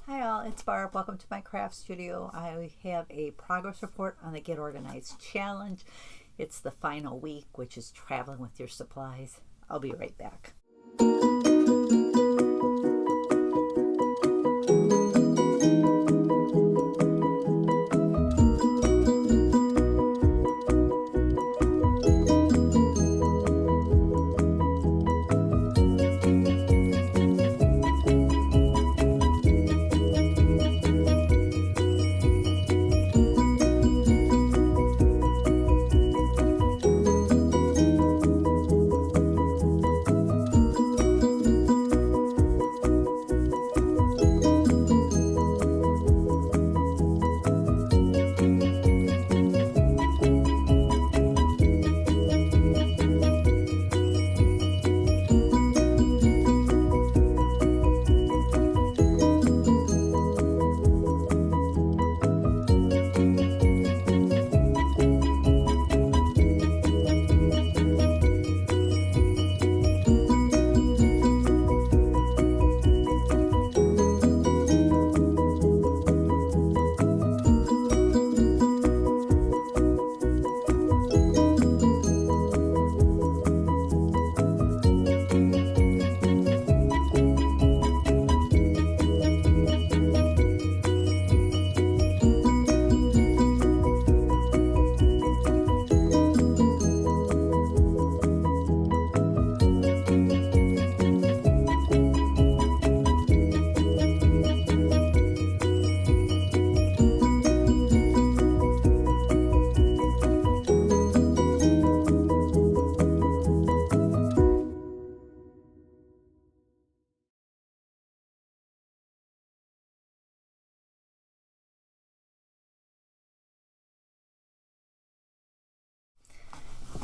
Hi all, it's Barb. Welcome to my craft studio. I have a progress report on the Get Organized Challenge. It's the final week, which is traveling with your supplies. I'll be right back.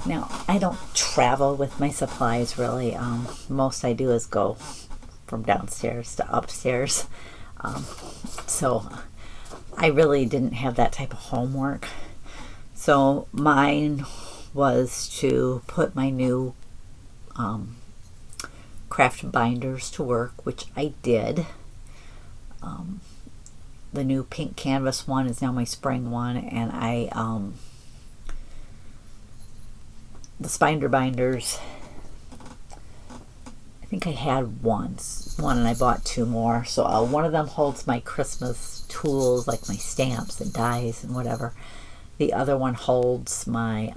Now, I don't travel with my supplies really. Most I do is go from downstairs to upstairs. So I really didn't have that type of homework. So mine was to put my new craft binders to work, which I did. The new pink canvas one is now my spring one, and the spider binders, I think I had one and I bought two more. So one of them holds my Christmas tools, like my stamps and dies and whatever. The other one holds my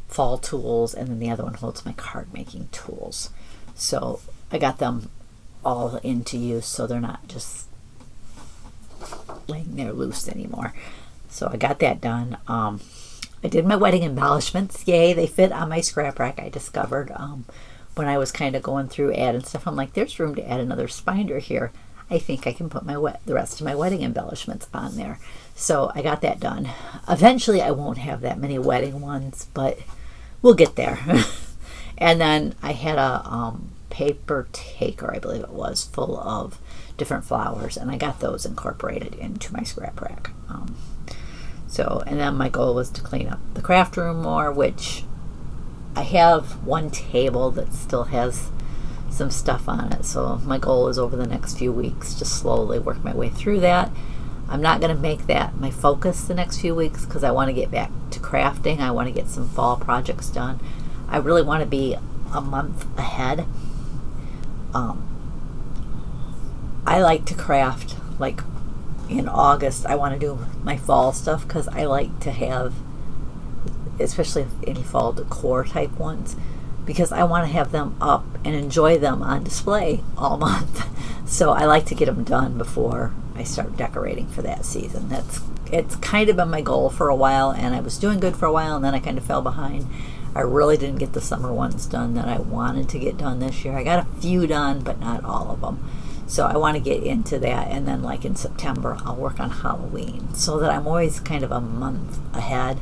fall tools, and then the other one holds my card making tools. So I got them all into use, so they're not just laying there loose anymore. So I got that done. I did my wedding embellishments. Yay, they fit on my scrap rack. I discovered when I was kind of going through adding stuff, I'm like, there's room to add another spinder here. I think I can put the rest of my wedding embellishments on there. So I got that done. Eventually I won't have that many wedding ones, but we'll get there. And then I had a paper taker, I believe it was, full of different flowers, and I got those incorporated into my scrap rack. And then my goal was to clean up the craft room more, which I have one table that still has some stuff on it. So my goal is over the next few weeks to slowly work my way through that. I'm not going to make that my focus the next few weeks because I want to get back to crafting. I want to get some fall projects done. I really want to be a month ahead. I like to craft like in August. I want to do my fall stuff because I like to have, especially any fall decor type ones, because I want to have them up and enjoy them on display all month. So I like to get them done before I start decorating for that season. It's kind of been my goal for a while, and I was doing good for a while, and then I kind of fell behind. I really didn't get the summer ones done that I wanted to get done this year. I got a few done, but not all of them. So I want to get into that, and then like in September I'll work on Halloween, so that I'm always kind of a month ahead.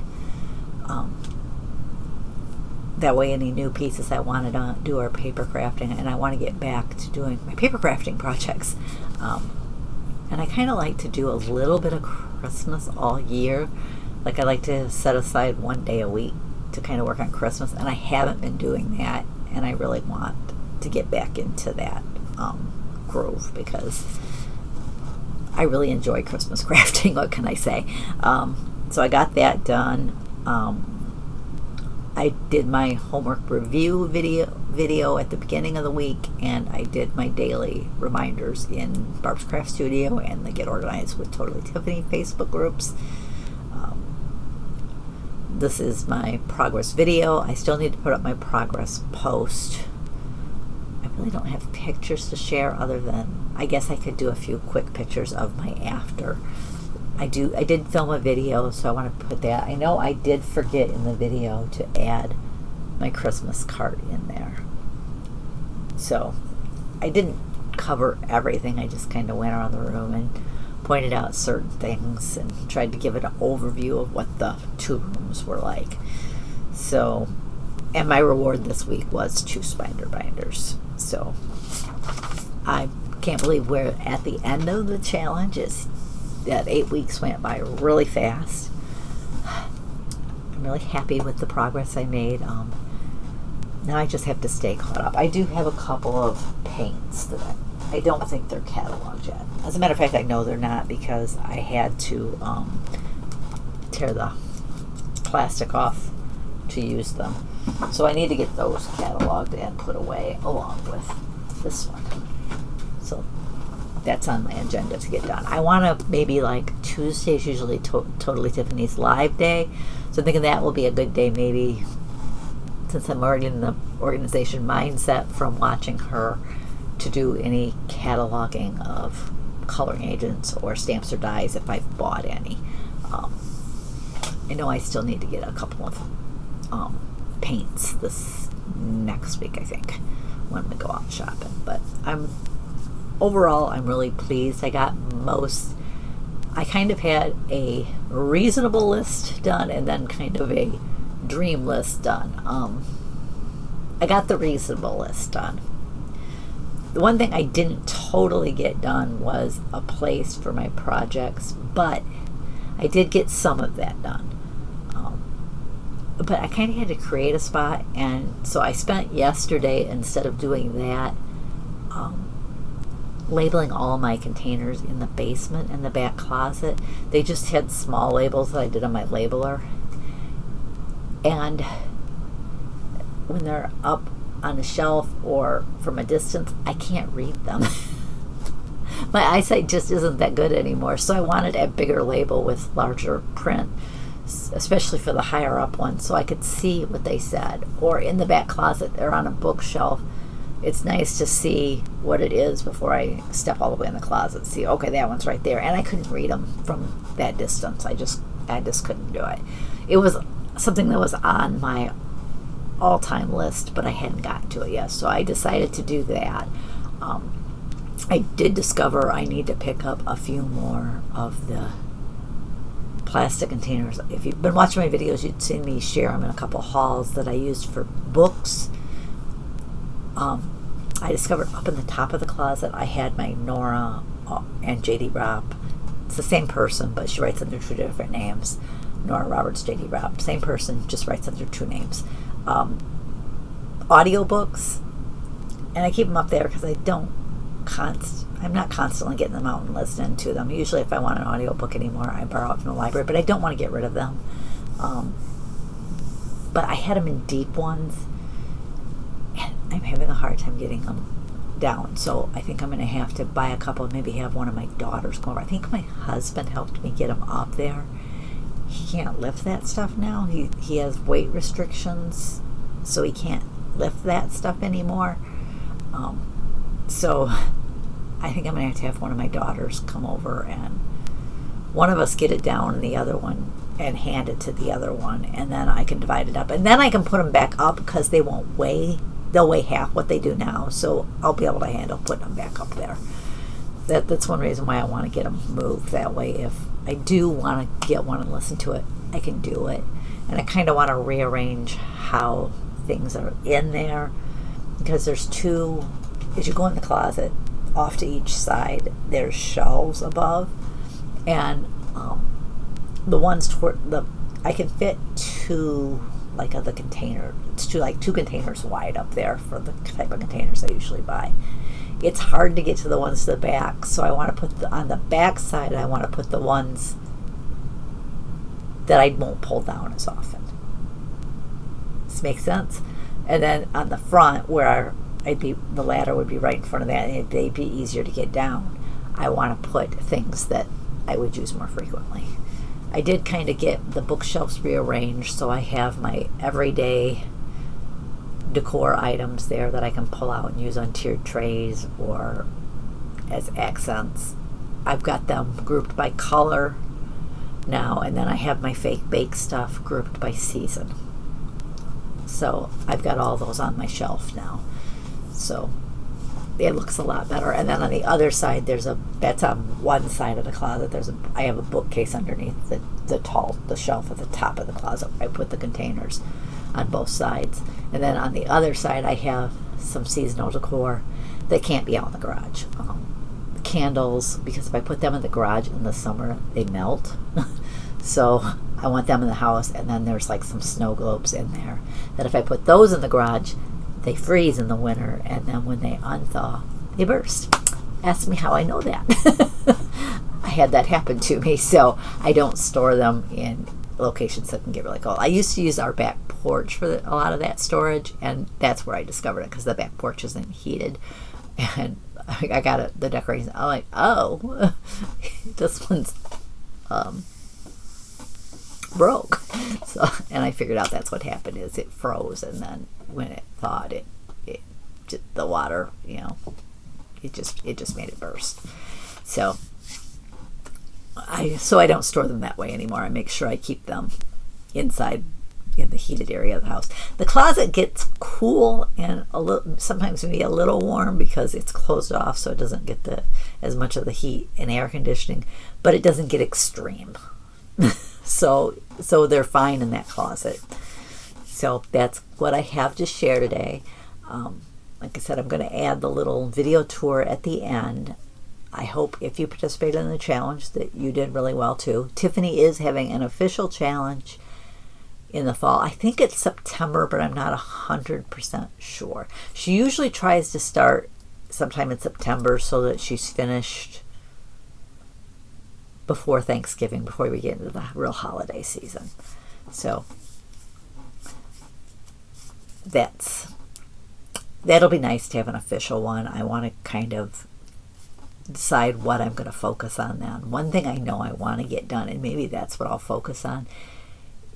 That way any new pieces I want to do are paper crafting, and I want to get back to doing my paper crafting projects. And I kind of like to do a little bit of Christmas all year. Like I like to set aside one day a week to kind of work on Christmas, and I haven't been doing that, and I really want to get back into that. groove because I really enjoy Christmas crafting. What can I say? So I got that done. I did my homework review video at the beginning of the week, and I did my daily reminders in Barb's Craft Studio and the Get Organized with Totally Tiffany Facebook groups. This is my progress video. I still need to put up my progress post. I really don't have pictures to share other than, I guess I could do a few quick pictures of my after. I did film a video, so I want to put that. I know I did forget in the video to add my Christmas card in there. So I didn't cover everything. I just kind of went around the room and pointed out certain things and tried to give it an overview of what the 2 rooms were like. So, and my reward this week was 2 spider binders. So I can't believe we're at the end of the challenge. That 8 weeks went by really fast. I'm really happy with the progress I made. Now I just have to stay caught up. I do have a couple of paints that I don't think they're cataloged yet. As a matter of fact, I know they're not because I had to tear the plastic off to use them. So I need to get those cataloged and put away along with this one. So that's on my agenda to get done. I want to maybe like Tuesday's usually Totally Tiffany's live day. So I'm thinking that will be a good day maybe, since I'm already in the organization mindset from watching her, to do any cataloging of coloring agents or stamps or dies if I've bought any. I know I still need to get a couple of paints this next week, I think, when we go out shopping. But overall, I'm really pleased. I kind of had a reasonable list done and then kind of a dream list done. I got the reasonable list done. The one thing I didn't totally get done was a place for my projects, but I did get some of that done. But I kind of had to create a spot, and so I spent yesterday, instead of doing that, labeling all my containers in the basement and the back closet. They just had small labels that I did on my labeler, and when they're up on a shelf or from a distance, I can't read them. My eyesight just isn't that good anymore, so I wanted a bigger label with larger print, especially for the higher up ones, so I could see what they said. Or in the back closet, they're on a bookshelf. It's nice to see what it is before I step all the way in the closet. See, okay, that one's right there. And I couldn't read them from that distance. I just couldn't do it. It was something that was on my all-time list, but I hadn't gotten to it yet. So I decided to do that. I did discover I need to pick up a few more of the plastic containers. If you've been watching my videos, you'd seen me share them in a couple hauls that I used for books. I discovered up in the top of the closet I had my Nora and JD Robb. It's the same person, but she writes under 2 different names. Nora Roberts, JD Robb, same person, just writes under 2 names. Audiobooks, and I keep them up there because I'm not constantly getting them out and listening to them. Usually if I want an audiobook anymore, I borrow it from the library, but I don't want to get rid of them. But I had them in deep ones, and I'm having a hard time getting them down. So I think I'm going to have to buy a couple, maybe have one of my daughters go over. I think my husband helped me get them up there. He can't lift that stuff now. He has weight restrictions, so he can't lift that stuff anymore. So I think I'm going to have one of my daughters come over and one of us get it down and the other one and hand it to the other one, and then I can divide it up. And then I can put them back up because they won't weigh. They'll weigh half what they do now, so I'll be able to handle putting them back up there. That's one reason why I want to get them moved. That way, if I do want to get one and listen to it, I can do it. And I kind of want to rearrange how things are in there, because there's 2, as you go in the closet, off to each side, there's shelves above, and the ones toward I can fit 2 like of the container. It's 2 containers wide up there for the type of containers I usually buy. it's hard to get to the ones to the back. So I want to put on the back side, I want to put the ones that I won't pull down as often. This makes sense? And then on the front, where the ladder would be right in front of that, and it'd be easier to get down, I want to put things that I would use more frequently. I did kind of get the bookshelves rearranged, so I have my everyday decor items there that I can pull out and use on tiered trays or as accents. I've got them grouped by color now, and then I have my fake bake stuff grouped by season. So I've got all those on my shelf now. So it looks a lot better. And then on the other side, that's on one side of the closet. I have a bookcase underneath the shelf at the top of the closet. I put the containers on both sides. And then on the other side, I have some seasonal decor that can't be out in the garage. Candles, because if I put them in the garage in the summer, they melt. So I want them in the house. And then there's like some snow globes in there that if I put those in the garage, they freeze in the winter, and then when they unthaw, they burst. Ask me how I know that. I had that happen to me, so I don't store them in locations that can get really cold. I used to use our back porch for a lot of that storage, and that's where I discovered it, because the back porch isn't heated. And I got the decorations. I'm like, oh, this one's broke. So, and I figured out that's what happened is it froze, and then when it thawed, the water, it just made it burst. So I don't store them that way anymore. I make sure I keep them inside in the heated area of the house. The closet gets cool and sometimes maybe a little warm because it's closed off, so it doesn't get as much of the heat and air conditioning, but it doesn't get extreme. So they're fine in that closet. So that's what I have to share today. Like I said, I'm going to add the little video tour at the end. I hope if you participated in the challenge that you did really well too. Tiffany is having an official challenge in the fall. I think it's September, but I'm not 100% sure. She usually tries to start sometime in September so that she's finished before Thanksgiving, before we get into the real holiday season. So that'll be nice to have an official one. I want to kind of decide what I'm going to focus on then. One thing I know I want to get done, and maybe that's what I'll focus on,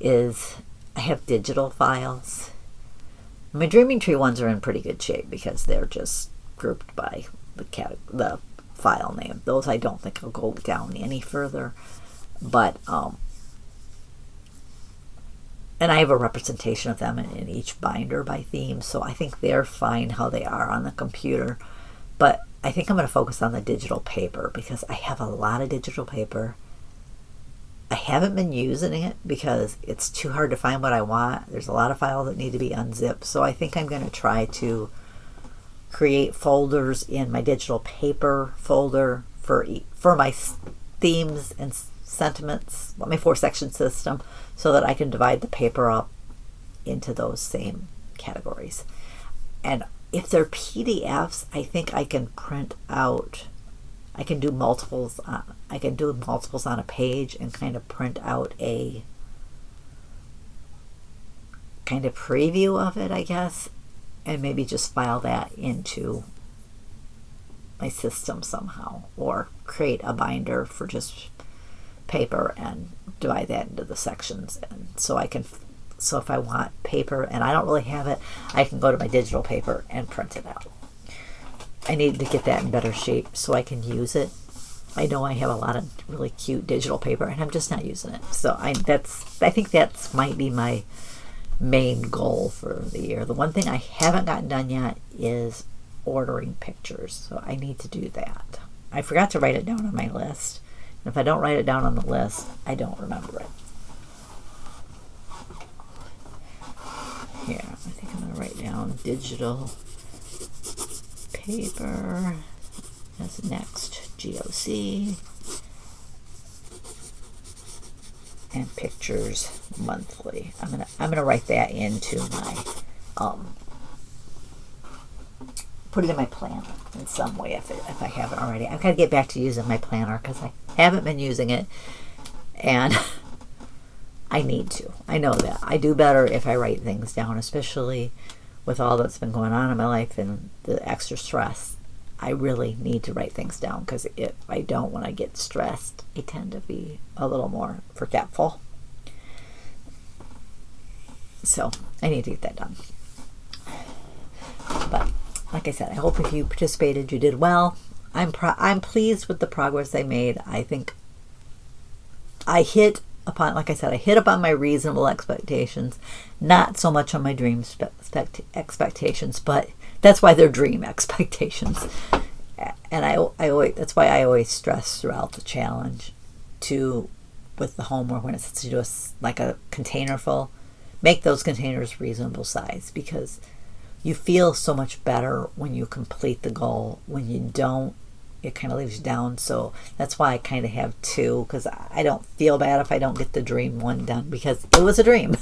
is I have digital files. My Dreaming Tree ones are in pretty good shape because they're just grouped by the file name. Those I don't think will go down any further. But and I have a representation of them in each binder by theme, so I think they're fine how they are on the computer. But I think I'm going to focus on the digital paper because I have a lot of digital paper. I haven't been using it because it's too hard to find what I want. There's a lot of files that need to be unzipped, so I think I'm going to try to create folders in my digital paper folder for my themes and sentiments, my 4-section system, so that I can divide the paper up into those same categories. And if they're PDFs, I think I can print out, I can do multiples on a page and kind of print out a kind of preview of it, I guess, and maybe just file that into my system somehow, or create a binder for just paper and divide that into the sections. And so if I want paper and I don't really have it, I can go to my digital paper and print it out. I need to get that in better shape so I can use it. I know I have a lot of really cute digital paper and I'm just not using it. So I think that's might be my main goal for the year. The one thing I haven't gotten done yet is ordering pictures. So I need to do that. I forgot to write it down on my list. And if I don't write it down on the list, I don't remember it. Here, I think I'm going to write down digital paper as next, GOC, and pictures monthly. I'm gonna write that into my put it in my planner in some way if I haven't already. I've got to get back to using my planner because I haven't been using it, and I need to. I know that. I do better if I write things down, especially with all that's been going on in my life and the extra stress. I really need to write things down because if I don't, when I get stressed, I tend to be a little more forgetful. So I need to get that done. But like I said, I hope if you participated, you did well. I'm pleased with the progress I made. I think I hit upon, like I said, I hit upon my reasonable expectations, not so much on my dream expectations, but that's why they're dream expectations. And I always, that's why I always stress throughout the challenge with the homework when it's to do like a container full, make those containers reasonable size, because you feel so much better when you complete the goal. When you don't, it kind of leaves you down. So that's why I kind of have two, because I don't feel bad if I don't get the dream one done, because it was a dream.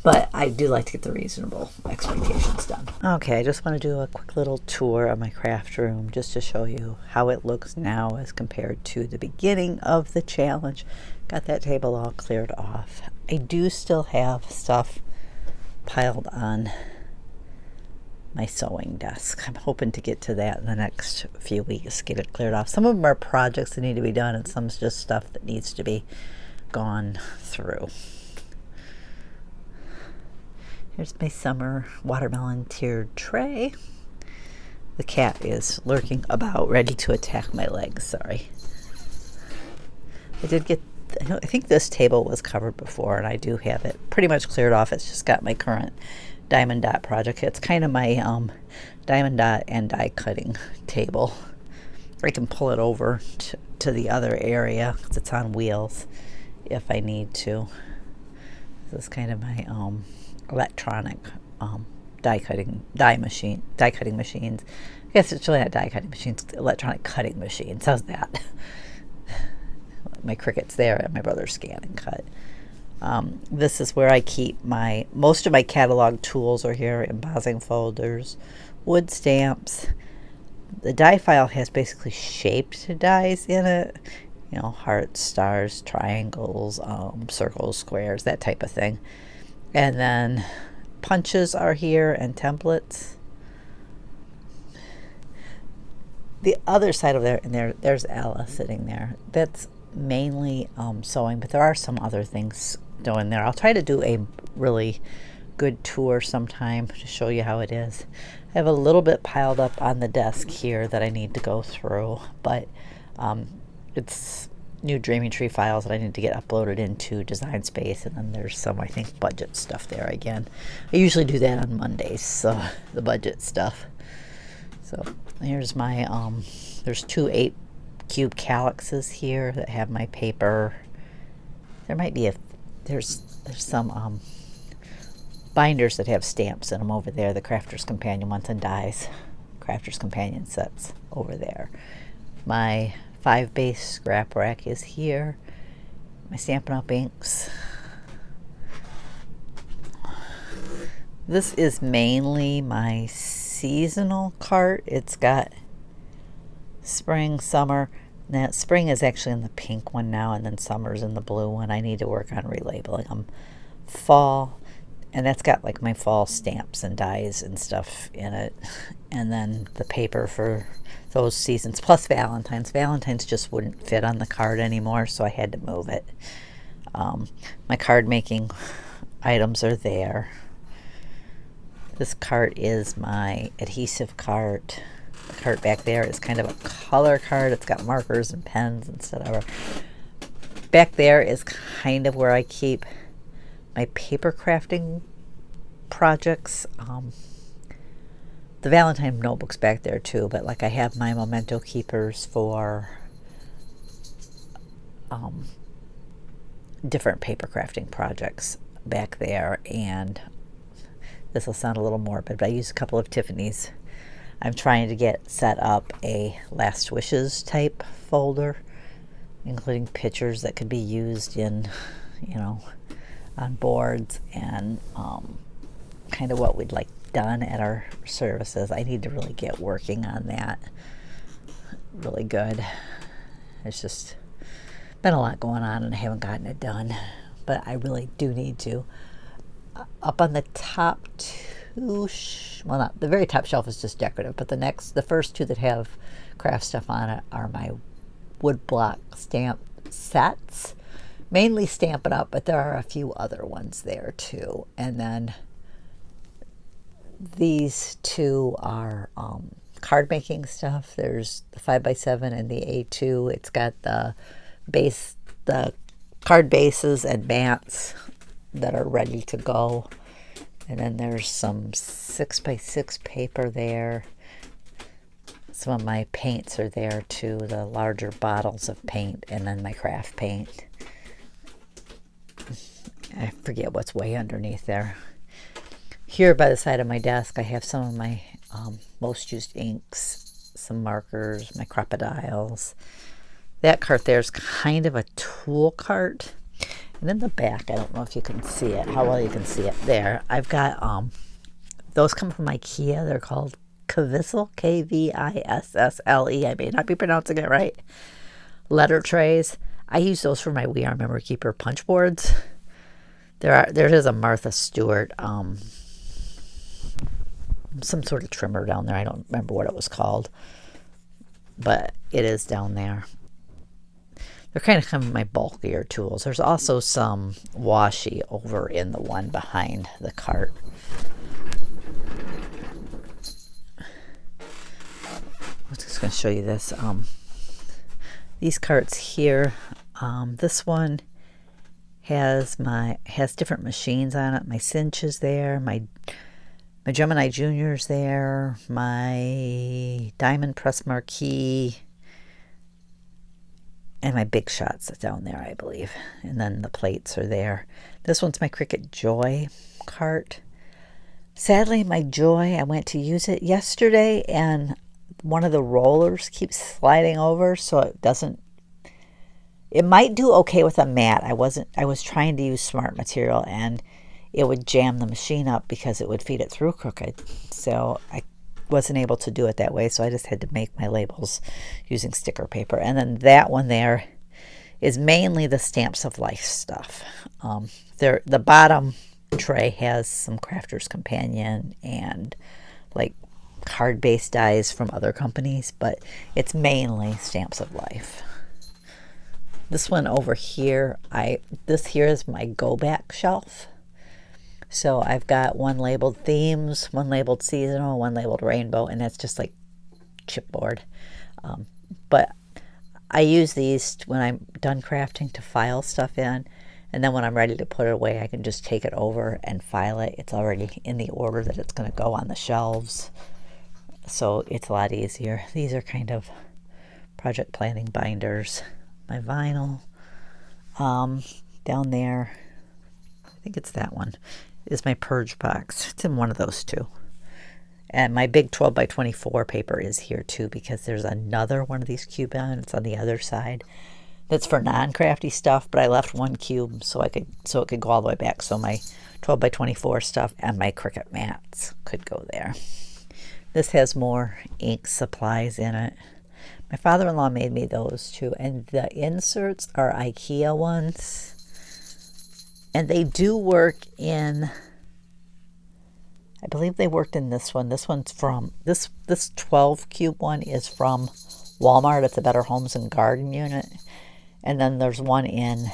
but I do like to get the reasonable expectations done. Okay, I just want to do a quick little tour of my craft room just to show you how it looks now as compared to the beginning of the challenge. Got that table all cleared off. I do still have stuff piled on my sewing desk. I'm hoping to get to that in the next few weeks, get it cleared off. Some of them are projects that need to be done, and some's just stuff that needs to be gone through. Here's my summer watermelon tiered tray. The cat is lurking about, ready to attack my legs. Sorry. I think this table was covered before, and I do have it pretty much cleared off. It's just got my current diamond dot project. It's kind of my diamond dot and die cutting table. I can pull it over to the other area because it's on wheels if I need to. This is kind of my electronic die cutting machines. I guess it's really not die cutting machines, it's electronic cutting machines. How's that? My Cricut's there and my brother's scan and cut. This is where I keep most of my catalog tools are here: embossing folders, wood stamps. The die file has basically shaped dies in it, you know, hearts, stars, triangles, circles, squares, that type of thing. And then punches are here and templates. The other side of there's Ella sitting there. That's mainly sewing, but there are some other things doing there. I'll try to do a really good tour sometime to show you how it is. I have a little bit piled up on the desk here that I need to go through, but it's new Dreaming Tree files that I need to get uploaded into Design Space, and then there's some, I think, budget stuff there again. I usually do that on Mondays, so the budget stuff. So here's my there's 2 8-cube calyxes here that have my paper. There might be there's some binders that have stamps in them over there. The Crafter's Companion ones and dies. Crafter's Companion sets over there. My 5-base scrap rack is here. My Stampin' Up! Inks. This is mainly my seasonal cart. It's got spring, summer. Now, spring is actually in the pink one now, and then summer's in the blue one. I need to work on relabeling them. Fall, and that's got like my fall stamps and dies and stuff in it. And then the paper for those seasons, plus Valentine's. Valentine's just wouldn't fit on the card anymore, so I had to move it. My card making items are there. This cart is my adhesive cart. The cart back there is kind of a color cart. It's got markers and pens and stuff. Back there is kind of where I keep my paper crafting projects. The Valentine notebook's back there too, but like I have my memento keepers for different paper crafting projects back there. And this will sound a little morbid, but I use a couple of Tiffany's. I'm trying to get set up a Last Wishes type folder, including pictures that could be used in, you know, on boards, and kind of what we'd like done at our services. I need to really get working on that really good. It's just been a lot going on and I haven't gotten it done, but I really do need to. Up on the top two, well, not the very top shelf is just decorative, but the first two that have craft stuff on it are my wood block stamp sets. Mainly Stampin' Up, but there are a few other ones there too. And then these two are card making stuff. There's the 5x7 and the A2. It's got the card bases and mats that are ready to go. And then there's some 6x6 paper there. Some of my paints are there too, the larger bottles of paint, and then my craft paint. I forget what's way underneath there. Here by the side of my desk, I have some of my most used inks, some markers, my crocodiles. That cart there is kind of a tool cart. And in the back, I don't know if you can see it, how well you can see it there. I've got, those come from IKEA. They're called Kvissle, Kvissle. I may not be pronouncing it right. Letter trays. I use those for my We Are Memory Keeper punch boards. There is a Martha Stewart, some sort of trimmer down there. I don't remember what it was called, but it is down there. They're kind of my bulkier tools. There's also some washi over in the one behind the cart. I'm just going to show you this. These carts here. This one has different machines on it. My Cinch is there. My Gemini Junior's there. My Diamond Press Marquee. And my Big Shots is down there, I believe. And then the plates are there. This one's my Cricut Joy cart. Sadly, my Joy, I went to use it yesterday, and one of the rollers keeps sliding over, so it might do okay with a mat. I was trying to use smart material, and it would jam the machine up because it would feed it through crooked. So I wasn't able to do it that way, so I just had to make my labels using sticker paper. And then that one there is mainly the Stamps of Life stuff. The bottom tray has some Crafter's Companion and like card-based dies from other companies, but it's mainly Stamps of Life. This one over here, this here is my go back shelf. So I've got one labeled themes, one labeled seasonal, one labeled rainbow, and that's just like chipboard. But I use these when I'm done crafting to file stuff in, and then when I'm ready to put it away, I can just take it over and file it. It's already in the order that it's going to go on the shelves, so it's a lot easier. These are kind of project planning binders. My vinyl down there, I think it's that one, is my purge box. It's in one of those two. And my big 12x24 paper is here too, because there's another one of these cube on. It's on the other side. That's for non-crafty stuff, but I left one cube so it could go all the way back. So my 12x24 stuff and my Cricut mats could go there. This has more ink supplies in it. My father-in-law made me those too, and the inserts are IKEA ones. And they do work in, I believe they worked in this one. This one's from, this 12 cube one is from Walmart. It's a Better Homes and Garden unit. And then there's one in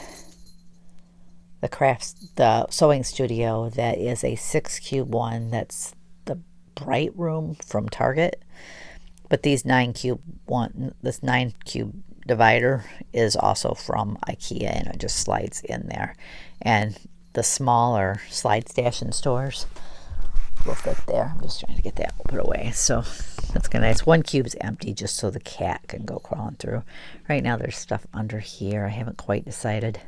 the sewing studio that is a 6 cube one. That's the Bright Room from Target. But these 9 cube one, this 9 cube divider is also from IKEA, and it just slides in there. And the smaller slide stash in stores will fit there. I'm just trying to get that put away. So that's kind of nice. One cube's empty just so the cat can go crawling through. Right now there's stuff under here. I haven't quite decided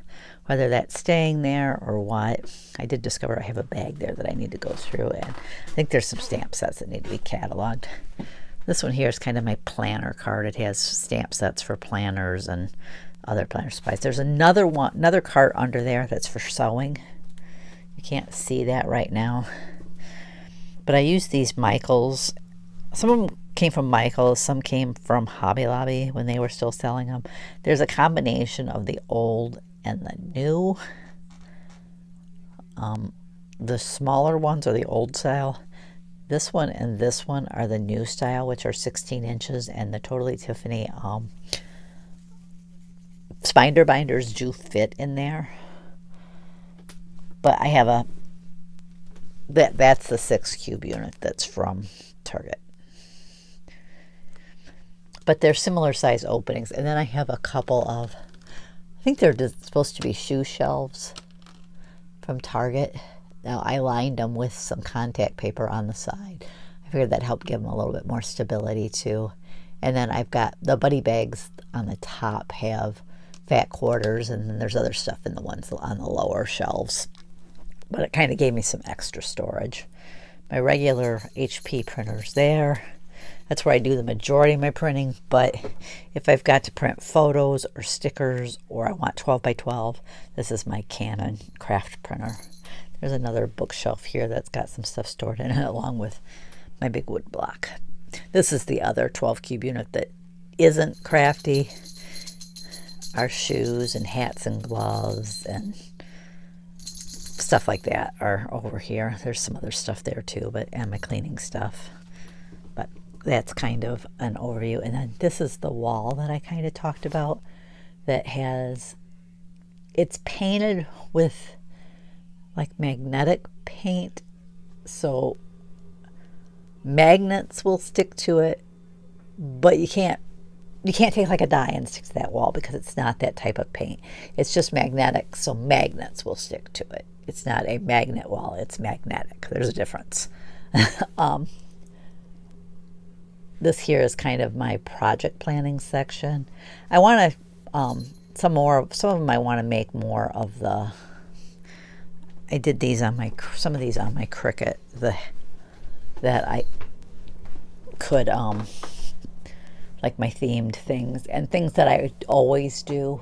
whether that's staying there or what. I did discover I have a bag there that I need to go through, and I think there's some stamp sets that need to be cataloged. This one here is kind of my planner card. It has stamp sets for planners and other planner supplies. There's another cart under there that's for sewing. You can't see that right now. But I used these Michaels. Some of them came from Michaels, some came from Hobby Lobby when they were still selling them. There's a combination of the old and the new. The smaller ones are the old style. This one and this one are the new style, which are 16 inches, and the Totally Tiffany Spinder binders do fit in there. But I have a, that's the 6 cube unit that's from Target. But they're similar size openings. And then I have a couple of, I think they're supposed to be shoe shelves from Target. Now I lined them with some contact paper on the side. I figured that helped give them a little bit more stability too. And then I've got the buddy bags on the top have fat quarters, and then there's other stuff in the ones on the lower shelves. But it kind of gave me some extra storage. My regular HP printer's there. That's where I do the majority of my printing, but if I've got to print photos or stickers or I want 12 by 12, this is my Canon craft printer. There's another bookshelf here that's got some stuff stored in it along with my big wood block. This is the other 12 cube unit that isn't crafty. Our shoes and hats and gloves and stuff like that are over here. There's some other stuff there too, and my cleaning stuff. But that's kind of an overview. And then this is the wall that I kind of talked about that has, it's painted with like magnetic paint, so magnets will stick to it, but you can't take like a dye and stick to that wall because it's not that type of paint. It's just magnetic, so magnets will stick to it. It's not a magnet wall, it's magnetic. There's a difference. This here is kind of my project planning section. I want to some of them I want to make more of the, I did these on my, some of these on my Cricut, that I could like my themed things and things that I always do.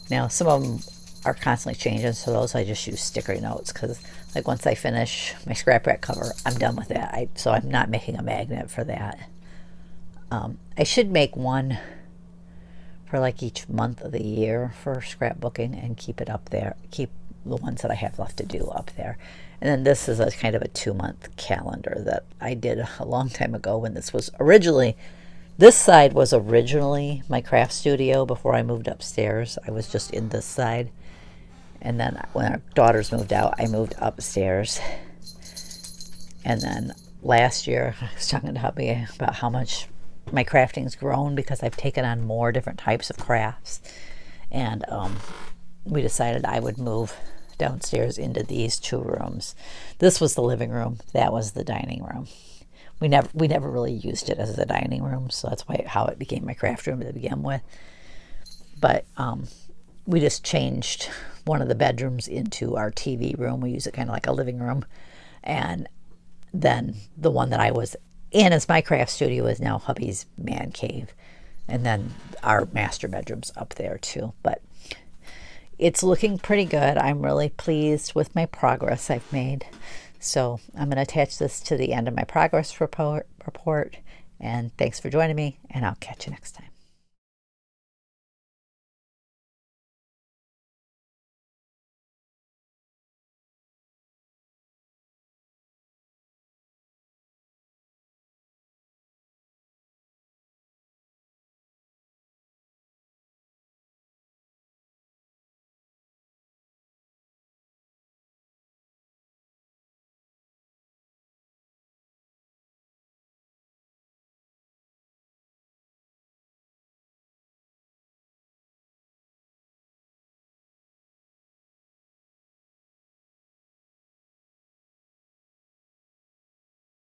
Now some of them are constantly changing, so those I just use sticker notes, because like once I finish my scrap rack cover, I'm done with that. So I'm not making a magnet for that. I should make one for like each month of the year for scrapbooking and keep it up there, keep the ones that I have left to do up there. And then this is a kind of a 2-month calendar that I did a long time ago when this was originally, this side was originally my craft studio before I moved upstairs. I was just in this side. And then when our daughters moved out, I moved upstairs. And then last year, I was talking to hubby about how much my crafting's grown because I've taken on more different types of crafts. And we decided I would move downstairs into these 2 rooms. This was the living room. That was the dining room. We never really used it as a dining room, so that's how it became my craft room to begin with. But we just changed one of the bedrooms into our TV room. We use it kind of like a living room. And then the one that I was in as my craft studio is now hubby's man cave. And then our master bedroom's up there too. But it's looking pretty good. I'm really pleased with my progress I've made. So I'm going to attach this to the end of my progress report. And thanks for joining me, and I'll catch you next time.